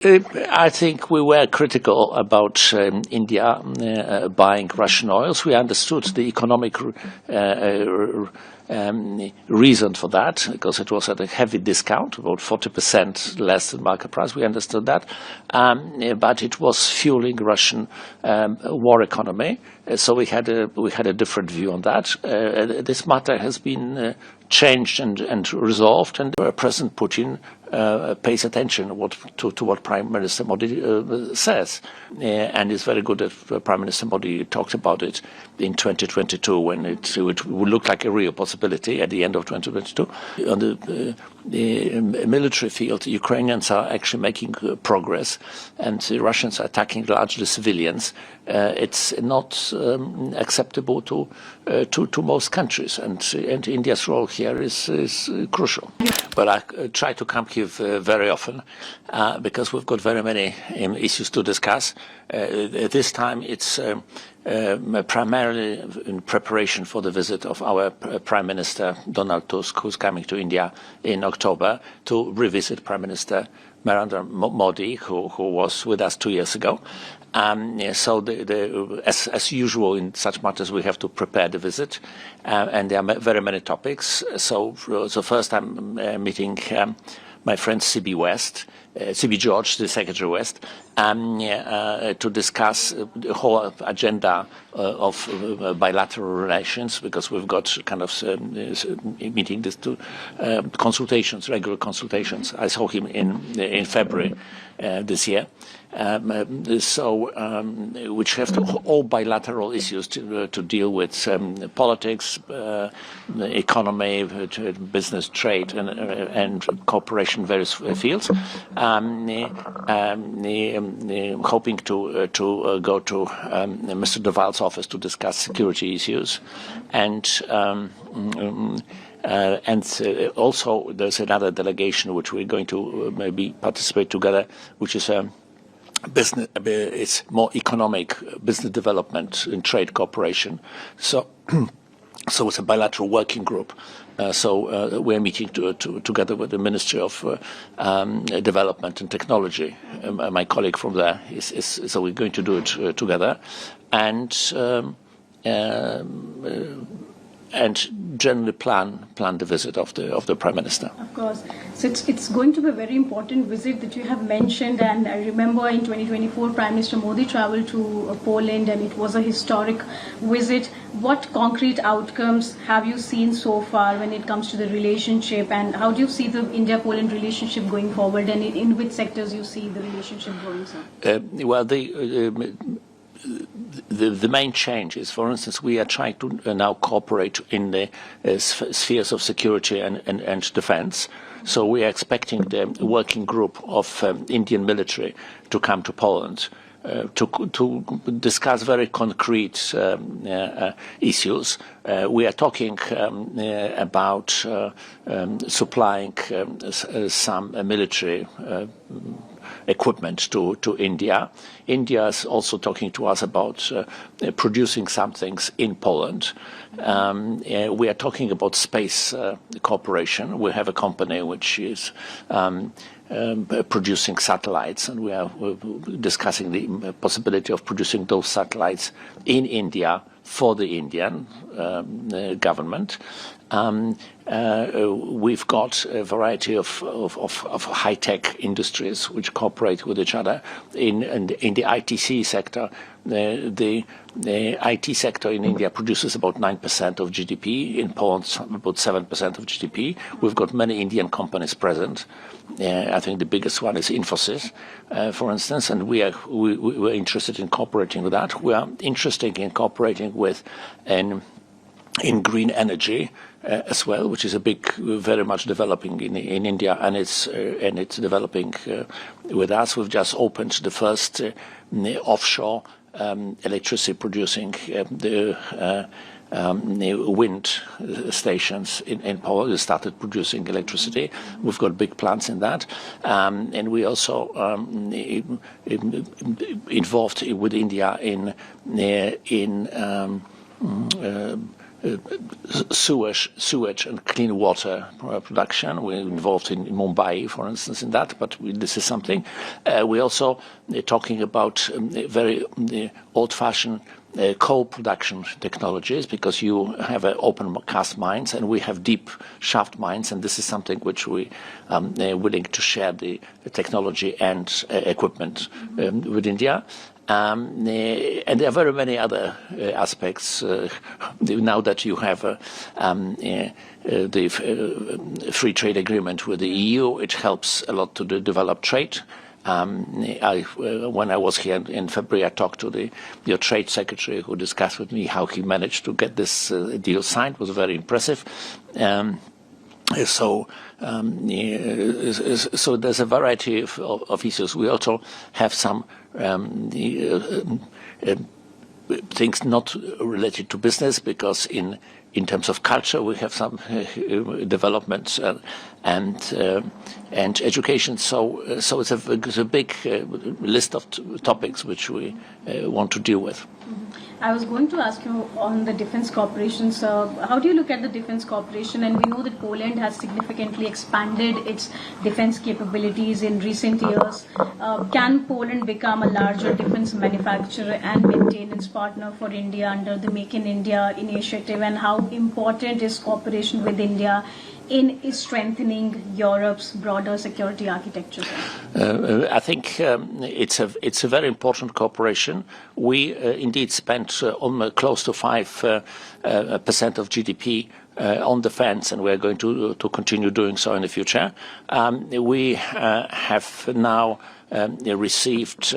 I think we were critical about India buying Russian oils. We understood the economic reason for that, because it was at a heavy discount, about 40% less than market price. We understood that, but it was fueling Russian war economy. So we had a different view on that. This matter has been changed and resolved, and President Putin pays attention to what Prime Minister Modi says, and it's very good that Prime Minister Modi talked about it in 2022 when it would look like a real possibility at the end of 2022. On the military field, Ukrainians are actually making progress, and the Russians are attacking largely civilians. It's not acceptable to most countries, and India's role here is crucial. But I try to come here very often because we've got very many issues to discuss. This time it's primarily in preparation for the visit of our Prime Minister Donald Tusk, who's coming to India in October to revisit Prime Minister Narendra Modi, who was with us 2 years ago. So as usual in such matters, we have to prepare the visit, and there are very many topics. So first I'm meeting my friend CB George, the Secretary West, to discuss the whole agenda of bilateral relations, because we've got kind of meeting these two consultations, regular consultations. I saw him in February this year. Which have all bilateral issues to deal with politics, economy, business, trade, and cooperation in various fields. Hoping to go to Mr. Doval's office to discuss security issues, and also there's another delegation which we're going to maybe participate together, which is business. It's more economic business development and trade cooperation. So it's a bilateral working group. We're meeting together with the Ministry of Development and Technology. My colleague from there so we're going to do it together, and generally plan the visit of the Prime Minister. Of course. So it's going to be a very important visit that you have mentioned, and I remember in 2024 Prime Minister Modi traveled to Poland, and it was a historic visit. What concrete outcomes have you seen so far when it comes to the relationship, and how do you see the India-Poland relationship going forward, and in which sectors you see the relationship going, sir? Well, the main change is, for instance, we are trying to now cooperate in the spheres of security and defense. So we are expecting the working group of Indian military to come to Poland to discuss very concrete issues. We are talking about supplying some military equipment to India. India is also talking to us about producing some things in Poland. We are talking about space cooperation. We have a company which is producing satellites, and we are discussing the possibility of producing those satellites in India for the Indian government. We've got a variety of high-tech industries which cooperate with each other. In the ITC sector, the IT sector in India produces about 9% of GDP. In Poland, about 7% of GDP. We've got many Indian companies present. I think the biggest one is Infosys, for instance, and we're interested in cooperating with that. We are interested in cooperating with in green energy as well, which is very much developing in India, and it's developing with us. We've just opened the first offshore electricity producing wind stations in Poland. We started producing electricity. We've got big plants in that, and we also involved with India in sewage and clean water production. We're involved in Mumbai, for instance, in that, but this is something. We're also talking about very old-fashioned coal production technologies, because you have open cast mines and we have deep shaft mines, and this is something which we are willing to share the technology and equipment with India. And there are very many other aspects. Now that you have the free trade agreement with the EU, it helps a lot to develop trade. When I was here in February, I talked to your trade secretary, who discussed with me how he managed to get this deal signed. It was very impressive. So there's a variety of issues. We also have some things not related to business, because in terms of culture we have some developments and education. So it's a big list of topics which we want to deal with. I was going to ask you on the defense cooperation, sir. How do you look at the defense cooperation? And we know that Poland has significantly expanded its defense capabilities in recent years. Can Poland become a larger defense manufacturer and maintenance partner for India under the Make in India initiative? And how important is cooperation with India in strengthening Europe's broader security architecture? I think it's a very important cooperation. We indeed spent almost close to 5% of GDP on defense, and we're going to continue doing so in the future. We have now received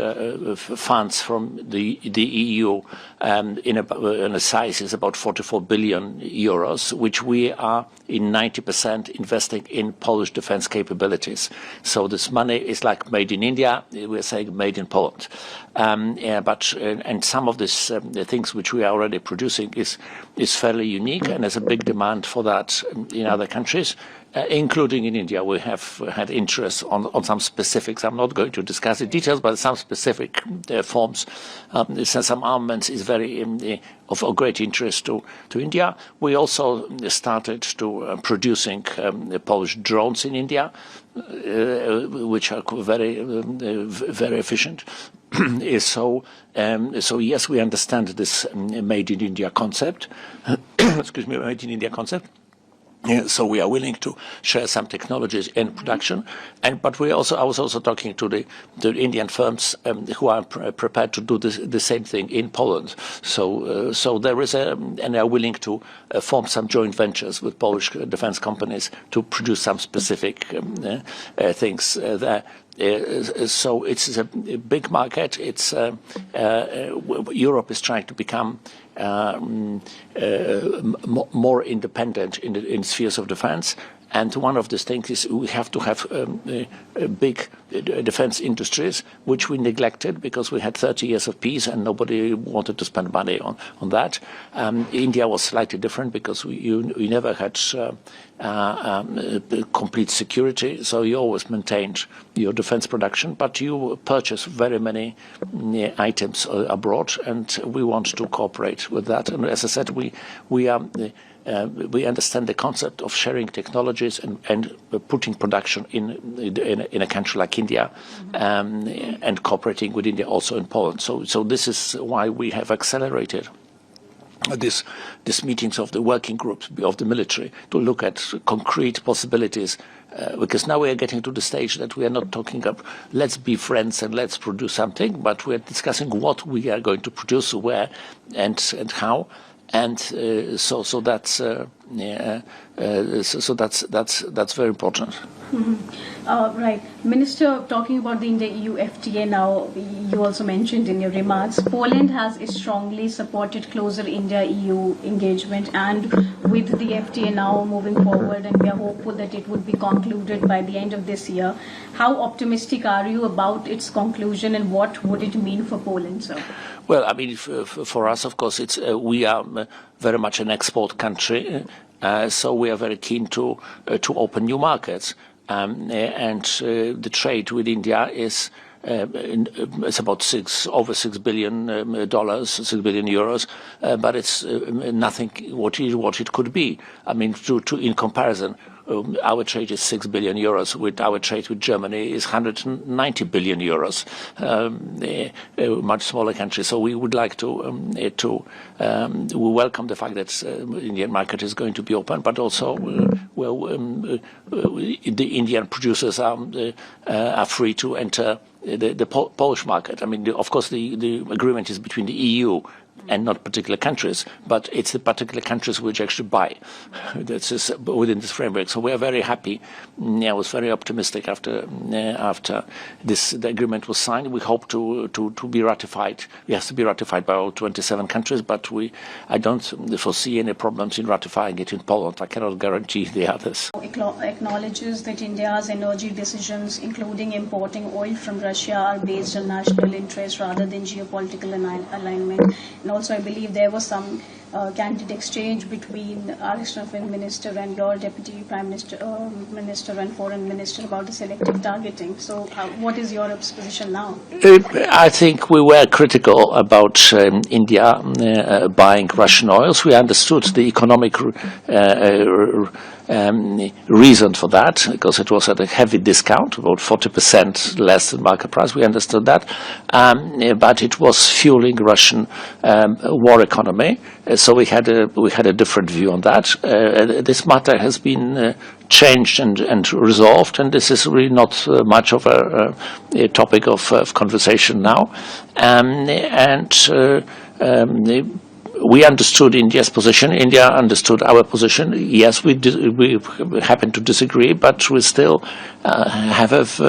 funds from the EU in a size is about 44 billion euros, which we are in 90% investing in Polish defense capabilities. So this money is like made in India, we're saying made in Poland. And some of these things which we are already producing is fairly unique, and there's a big demand for that in other countries. Including in India. We have had interest on some specifics. I'm not going to discuss the details, but some specific forms. Some armaments is very of great interest to India. We also started to producing Polish drones in India, which are very efficient. So yes, we understand this made in India concept. Excuse me, made in India concept. So we are willing to share some technologies in production, but I was also talking to the Indian firms who are prepared to do the same thing in Poland. So there is and they are willing to form some joint ventures with Polish defense companies to produce some specific things there. So it's a big market. It's Europe is trying to become more independent in spheres of defense, and one of these things is we have to have big defense industries, which we neglected because we had 30 years of peace and nobody wanted to spend money on that. India was slightly different because we never had complete security, so you always maintained your defense production, but you purchase very many items abroad, and we want to cooperate with that. And as I said, we understand the concept of sharing technologies and putting production in a country like India, and cooperating with India also in Poland. So this is why we have accelerated these meetings of the working groups of the military to look at concrete possibilities, because now we are getting to the stage that we are not talking of let's be friends and let's produce something, but we are discussing what we are going to produce, where and how. And so that's very important. Right, Minister. Talking about the India-EU FTA now, you also mentioned in your remarks, Poland has strongly supported closer India-EU engagement, and with the FTA now moving forward, and we are hopeful that it would be concluded by the end of this year. How optimistic are you about its conclusion, and what would it mean for Poland, sir? Well, I mean, for us, of course, we are very much an export country, so we are very keen to open new markets. And the trade with India is it's about over $6 billion, $6 billion euros, but it's nothing what it could be. I mean, in comparison, our trade is 6 billion euros. With our trade with Germany is 190 billion euros. A much smaller country. So we would like to we welcome the fact that the Indian market is going to be open, but also the Indian producers are free to enter the Polish market. I mean, of course, the agreement is between the EU and not particular countries, but it's the particular countries which actually buy. That's just within this framework. So we are very happy. I was very optimistic after the agreement was signed. We hope to be ratified. It has to be ratified by all 27 countries, but I don't foresee any problems in ratifying it in Poland. I cannot guarantee the others. Acknowledges that India's energy decisions, including importing oil from Russia, are based on national interest rather than geopolitical alignment. And also, I believe there was some candid exchange between our external minister and your deputy prime minister, minister and foreign minister about the selective targeting. So, what is Europe's position now? I think we were critical about India buying Russian oils. We understood the economic reason for that, because it was at a heavy discount, about 40% less than market price. We understood that, but it was fueling Russian war economy. So we had a different view on that. This matter has been changed and resolved, and this is really not much of a topic of conversation now. We understood India's position. India understood our position. Yes, we happen to disagree, but we still have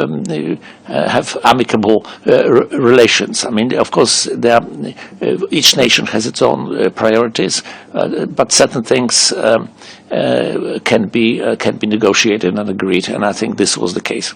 amicable relations. I mean, of course, each nation has its own priorities, but certain things can be negotiated and agreed, and I think this was the case.